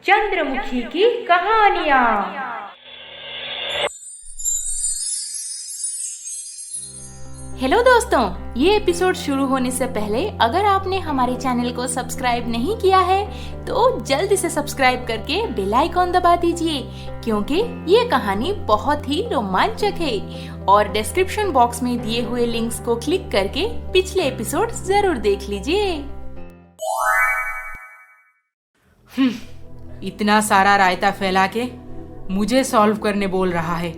चंद्रमुखी की कहानियाँ। हेलो दोस्तों, ये एपिसोड शुरू होने से पहले अगर आपने हमारे चैनल को सब्सक्राइब नहीं किया है तो जल्दी से सब्सक्राइब करके बेल आइकॉन दबा दीजिए, क्योंकि ये कहानी बहुत ही रोमांचक है। और डिस्क्रिप्शन बॉक्स में दिए हुए लिंक्स को क्लिक करके पिछले एपिसोड जरूर देख लीजिए। इतना सारा रायता फैला के मुझे सॉल्व करने बोल रहा है।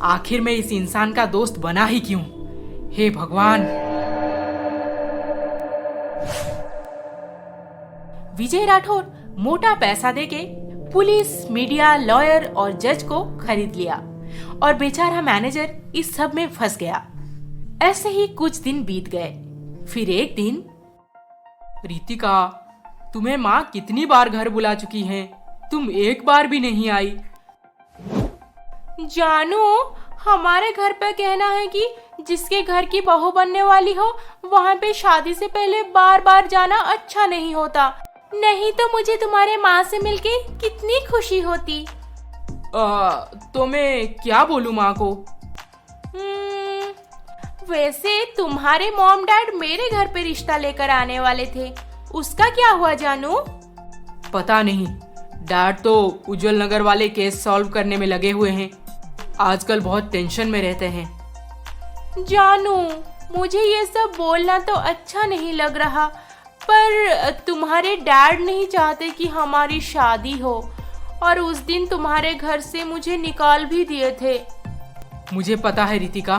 आखिर मैं इस इंसान का दोस्त बना ही क्यों? हे भगवान। विजय राठौर मोटा पैसा देके पुलिस, मीडिया, लॉयर और जज को खरीद लिया और बेचारा मैनेजर इस सब में फंस गया। ऐसे ही कुछ दिन बीत गए। फिर एक दिन, रितिका, तुम्हें माँ कितनी बार घर बुला चुकी हैं, तुम एक बार भी नहीं आई। जानू, हमारे घर पे कहना है कि जिसके घर की बहू बनने वाली हो वहाँ पे शादी से पहले बार बार जाना अच्छा नहीं होता। नहीं तो मुझे तुम्हारे माँ से मिलके कितनी खुशी होती। तो मैं क्या बोलूँ माँ को? वैसे तुम्हारे मॉम डैड मेरे घर पे रिश्ता लेकर आने वाले थे, उसका क्या हुआ जानू? पता नहीं, डैड तो उज्जवल नगर वाले केस सॉल्व करने में लगे हुए हैं। आजकल बहुत टेंशन में रहते हैं। जानू, मुझे ये सब बोलना तो अच्छा नहीं लग रहा, पर तुम्हारे डैड नहीं चाहते कि हमारी शादी हो और उस दिन तुम्हारे घर से मुझे निकाल भी दिए थे। मुझे पता है रितिका,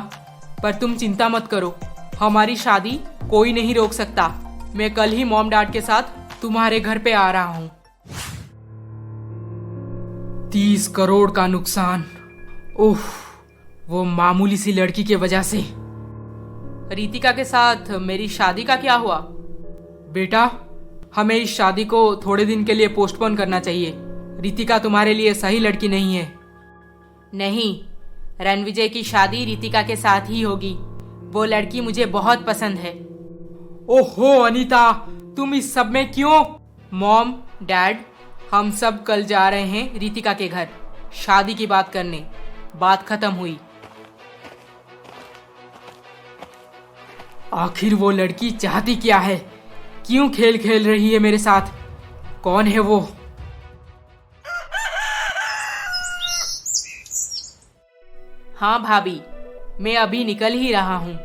पर तुम चिंता मत करो, हमारी शादी कोई नहीं रोक सकता। मैं कल ही मॉम डैड के साथ तुम्हारे घर पे आ रहा हूँ। 30 करोड़ का नुकसान, उफ, वो मामूली सी लड़की की वजह से। रितिका के साथ मेरी शादी का क्या हुआ? बेटा, हमें इस शादी को थोड़े दिन के लिए पोस्टपोन करना चाहिए। रितिका तुम्हारे लिए सही लड़की नहीं है। नहीं, रणविजय की शादी रितिका के साथ ही होगी। वो लड़की मुझे बहुत पसंद है। ओहो अनीता, तुम इस सब में क्यों? मॉम, डैड, हम सब कल जा रहे हैं रितिका के घर शादी की बात करने। बात खत्म हुई। आखिर वो लड़की चाहती क्या है? क्यों खेल खेल रही है मेरे साथ? कौन है वो? हाँ भाभी, मैं अभी निकल ही रहा हूँ।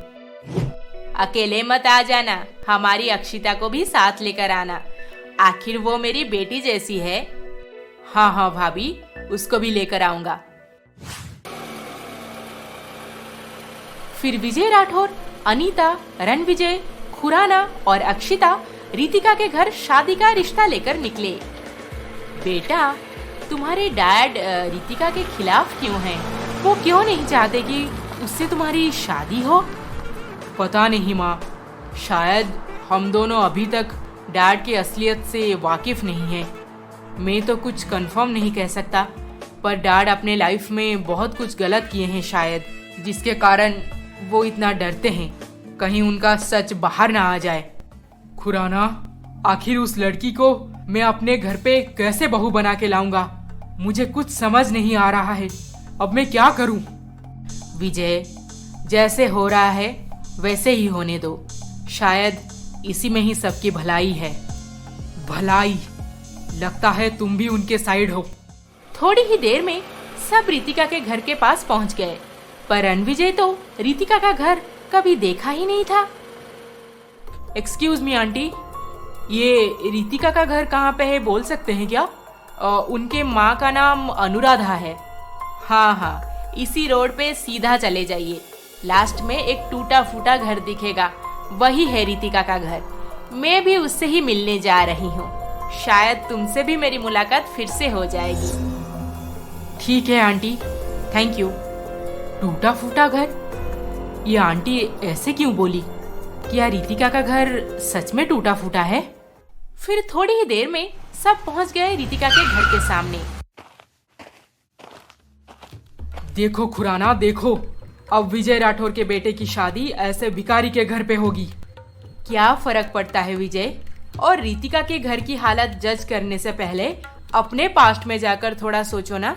अकेले मत आ जाना, हमारी अक्षिता को भी साथ लेकर आना। आखिर वो मेरी बेटी जैसी है। हाँ हाँ भाभी, उसको भी लेकर आऊंगा। फिर विजय राठौर, अनीता, रणविजय, खुराना और अक्षिता रितिका के घर शादी का रिश्ता लेकर निकले। बेटा, तुम्हारे डैड रितिका के खिलाफ क्यों हैं? वो क्यों नहीं चाहते कि उससे तुम्हारी शादी हो? पता नहीं माँ, शायद हम दोनों अभी तक डैड की असलियत से वाकिफ नहीं हैं। मैं तो कुछ कंफर्म नहीं कह सकता, पर डैड अपने लाइफ में बहुत कुछ गलत किए हैं शायद, जिसके कारण वो इतना डरते हैं कहीं उनका सच बाहर ना आ जाए। खुराना, आखिर उस लड़की को मैं अपने घर पे कैसे बहू बना के लाऊंगा? मुझे कुछ समझ नहीं आ रहा है। अब मैं क्या करूं? विजय, जैसे हो रहा है वैसे ही होने दो। शायद इसी में ही सबकी भलाई है। भलाई? लगता है तुम भी उनके साइड हो। थोड़ी ही देर में सब रितिका के घर के पास पहुंच गए, पर रणविजय तो रितिका का घर कभी देखा ही नहीं था। एक्सक्यूज मी आंटी, ये रितिका का घर कहाँ पे है, बोल सकते हैं क्या? उनके माँ का नाम अनुराधा है। हाँ, इसी रोड पे सीधा चले जाइए। लास्ट में एक टूटा फूटा घर दिखेगा, वही है रितिका का घर। मैं भी उससे ही मिलने जा रही हूँ। शायद तुमसे भी मेरी मुलाकात फिर से हो जाएगी। ठीक है आंटी, थैंक यू। टूटा फूटा घर? ये आंटी ऐसे क्यों बोली? क्या रितिका का घर सच में टूटा फूटा है? फिर थोड़ी ही देर में सब पहुंच गए रितिका के घर के सामने। देखो खुराना, देखो, अब विजय राठौर के बेटे की शादी ऐसे भिखारी के घर पे होगी। क्या फर्क पड़ता है विजय? और रितिका के घर की हालत जज करने से पहले अपने पास्ट में जाकर थोड़ा सोचो ना।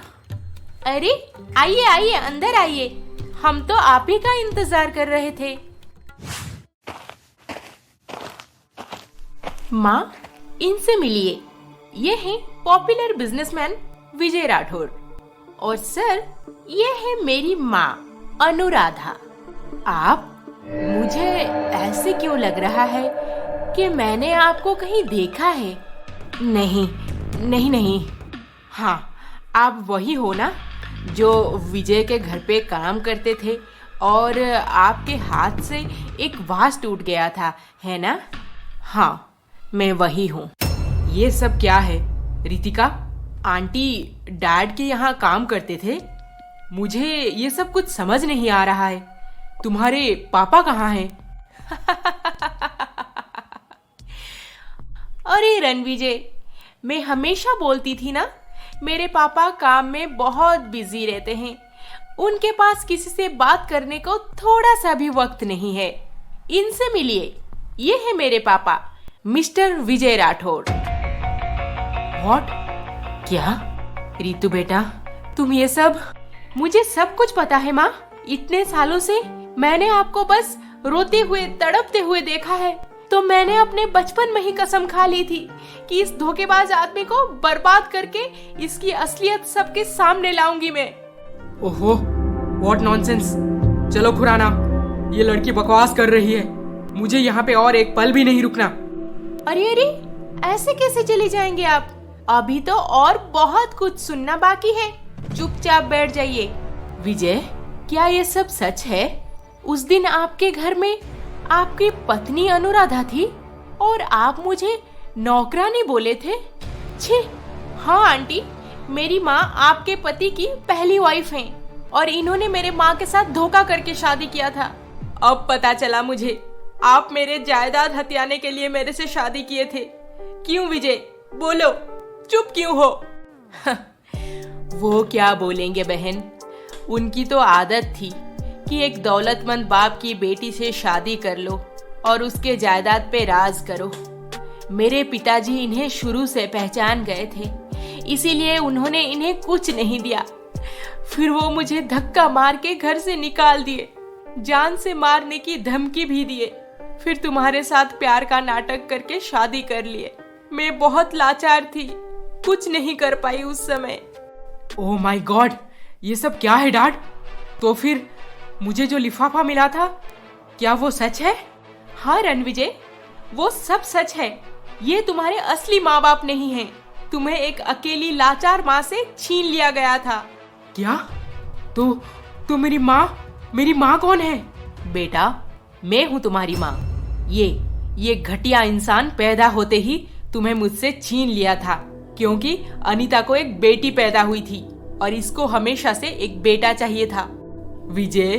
अरे आइए आइए, अंदर आइए, हम तो आप ही का इंतजार कर रहे थे। माँ, इनसे मिलिए। ये हैं पॉपुलर बिजनेसमैन विजय राठौर। और सर, ये है मेरी माँ अनुराधा। आप, मुझे ऐसे क्यों लग रहा है कि मैंने आपको कहीं देखा है? नहीं नहीं नहीं। हाँ, आप वही हो ना जो विजय के घर पे काम करते थे और आपके हाथ से एक वास टूट गया था, है ना? हाँ, मैं वही हूँ। ये सब क्या है रितिका? आंटी डैड के यहाँ काम करते थे? मुझे ये सब कुछ समझ नहीं आ रहा है। तुम्हारे पापा कहाँ हैं? अरे रणविजय, मैं हमेशा बोलती थी ना, मेरे पापा काम में बहुत बिजी रहते हैं। उनके पास किसी से बात करने को थोड़ा सा भी वक्त नहीं है। इनसे मिलिए, ये है मेरे पापा मिस्टर विजय राठौर। व्हाट? क्या? रितु बेटा, तुम ये सब? मुझे सब कुछ पता है माँ। इतने सालों से मैंने आपको बस रोते हुए, तड़पते हुए देखा है, तो मैंने अपने बचपन में ही कसम खा ली थी कि इस धोखेबाज आदमी को बर्बाद करके इसकी असलियत सबके सामने लाऊंगी मैं। ओहो, व्हाट नॉनसेंस। चलो खुराना, ये लड़की बकवास कर रही है। मुझे यहाँ पे और एक पल भी नहीं रुकना। अरे अरे, ऐसे कैसे चले जाएंगे आप? अभी तो और बहुत कुछ सुनना बाकी है। चुपचाप बैठ जाइए। विजय, क्या ये सब सच है? उस दिन आपके घर में आपकी पत्नी अनुराधा थी और आप मुझे नौकरानी बोले थे? छी! हाँ आंटी, मेरी माँ आपके पति की पहली वाइफ हैं और इन्होंने मेरे माँ के साथ धोखा करके शादी किया था। अब पता चला मुझे, आप मेरे जायदाद हथियाने के लिए मेरे से शादी किए थे। क्यों विजय? बोलो, चुप क्यों हो? वो क्या बोलेंगे बहन, उनकी तो आदत थी कि एक दौलतमंद बाप की बेटी से शादी कर लो और उसके जायदाद पे राज करो। मेरे पिताजी इन्हें शुरू से पहचान गए थे, इसीलिए उन्होंने इन्हें कुछ नहीं दिया। फिर वो मुझे धक्का मार के घर से निकाल दिए, जान से मारने की धमकी भी दिए। फिर तुम्हारे साथ प्यार का नाटक करके शादी कर लिए। मैं बहुत लाचार थी, कुछ नहीं कर पाई उस समय। ओह माय गॉड, ये सब क्या है डैड? तो फिर मुझे जो लिफाफा मिला था, क्या वो सच है? हाँ रणविजय, वो सब सच है। ये तुम्हारे असली माँ बाप नहीं हैं। तुम्हें एक अकेली लाचार माँ से छीन लिया गया था। क्या? तो मेरी माँ कौन है? बेटा, मैं हूँ तुम्हारी माँ। ये घटिया इंसान पैदा होते ही तुम्हें मुझसे छीन लिया था, क्योंकि अनीता को एक बेटी पैदा हुई थी और इसको हमेशा से एक बेटा चाहिए था। विजय,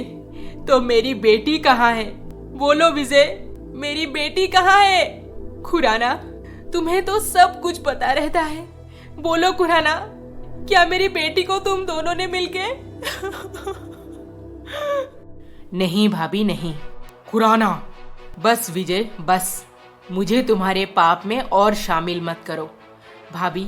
तो मेरी बेटी कहाँ है? बोलो विजय, मेरी बेटी कहाँ है? खुराना, तुम्हें तो सब कुछ पता रहता है। बोलो खुराना, क्या मेरी बेटी को तुम दोनों ने मिलके? नहीं भाभी, नहीं। खुराना, बस विजय, बस। मुझे तुम्हारे पाप में और शामिल मत करो। भाभी,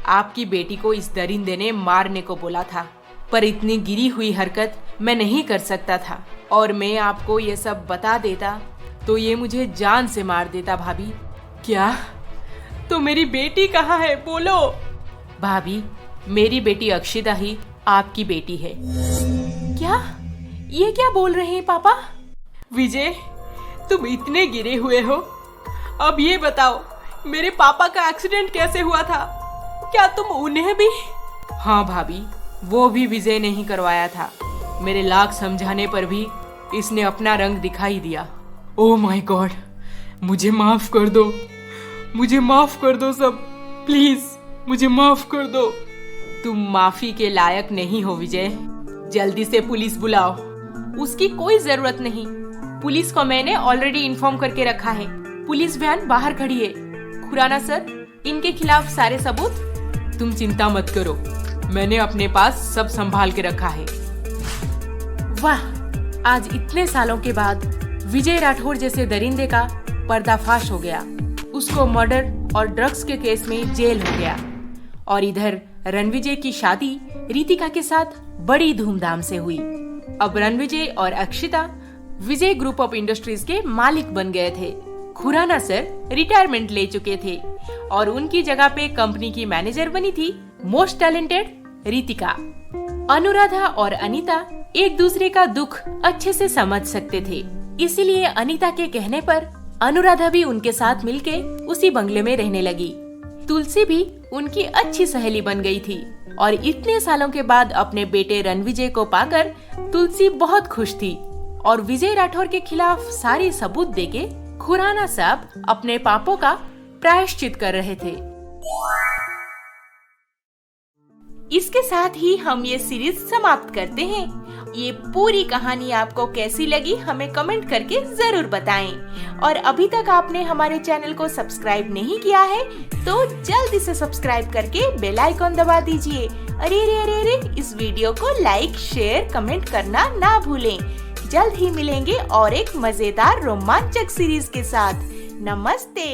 आपकी बेटी को इस दरिंदे ने मारने को बोला था, पर इतनी गिरी हुई हरकत मैं नहीं कर सकता था। और मैं आपको ये सब बता देता तो ये मुझे जान से मार देता। भाभी, क्या? तो मेरी बेटी कहाँ है? बोलो। भाभी, मेरी बेटी अक्षिता ही आपकी बेटी है। क्या? ये क्या बोल रहे हैं पापा? विजय, तुम इतने गिरे हुए हो, अब ये बताओ, मेरे पापा का एक्सीडेंट कैसे हुआ था? क्या तुम उन्हें भी? हाँ भाभी, वो भी विजय ने ही करवाया था। मेरे लाख समझाने पर भी इसने अपना रंग दिखाई दिया। ओह माय गॉड, मुझे माफ कर दो, मुझे माफ कर दो सब, प्लीज मुझे माफ कर दो। तुम माफी के लायक नहीं हो विजय। जल्दी से पुलिस बुलाओ। उसकी कोई जरूरत नहीं। पुलिस को मैंने ऑलरेडी इन्फॉर्म करके रखा है। पुलिस वैन बाहर खड़ी है। खुराना सर, इनके खिलाफ सारे सबूत। तुम चिंता मत करो, मैंने अपने पास सब संभाल के रखा है। वाह, आज इतने सालों के बाद विजय राठौर जैसे दरिंदे का पर्दाफाश हो गया। उसको मर्डर और ड्रग्स के केस में जेल हो गया और इधर रणविजय की शादी रितिका के साथ बड़ी धूमधाम से हुई। अब रणविजय और अक्षिता विजय ग्रुप ऑफ इंडस्ट्रीज के मालिक बन गए थे। खुराना सर रिटायरमेंट ले चुके थे और उनकी जगह पे कंपनी की मैनेजर बनी थी मोस्ट टैलेंटेड रितिका। अनुराधा और अनीता एक दूसरे का दुख अच्छे से समझ सकते थे, इसीलिए अनीता के कहने पर अनुराधा भी उनके साथ मिलके उसी बंगले में रहने लगी। तुलसी भी उनकी अच्छी सहेली बन गई थी और इतने सालों के बाद अपने बेटे रणविजय को पाकर तुलसी बहुत खुश थी और विजय राठौर के खिलाफ सारे सबूत देके खुराना साहब अपने पापों का प्रायश्चित कर रहे थे। इसके साथ ही हम ये सीरीज समाप्त करते हैं। ये पूरी कहानी आपको कैसी लगी हमें कमेंट करके जरूर बताएं और अभी तक आपने हमारे चैनल को सब्सक्राइब नहीं किया है तो जल्दी से सब्सक्राइब करके बेल आइकॉन दबा दीजिए। अरे रे अरे रे, इस वीडियो को लाइक शेयर कमेंट करना ना भूलें। जल्द ही मिलेंगे और एक मजेदार रोमांचक सीरीज के साथ। नमस्ते।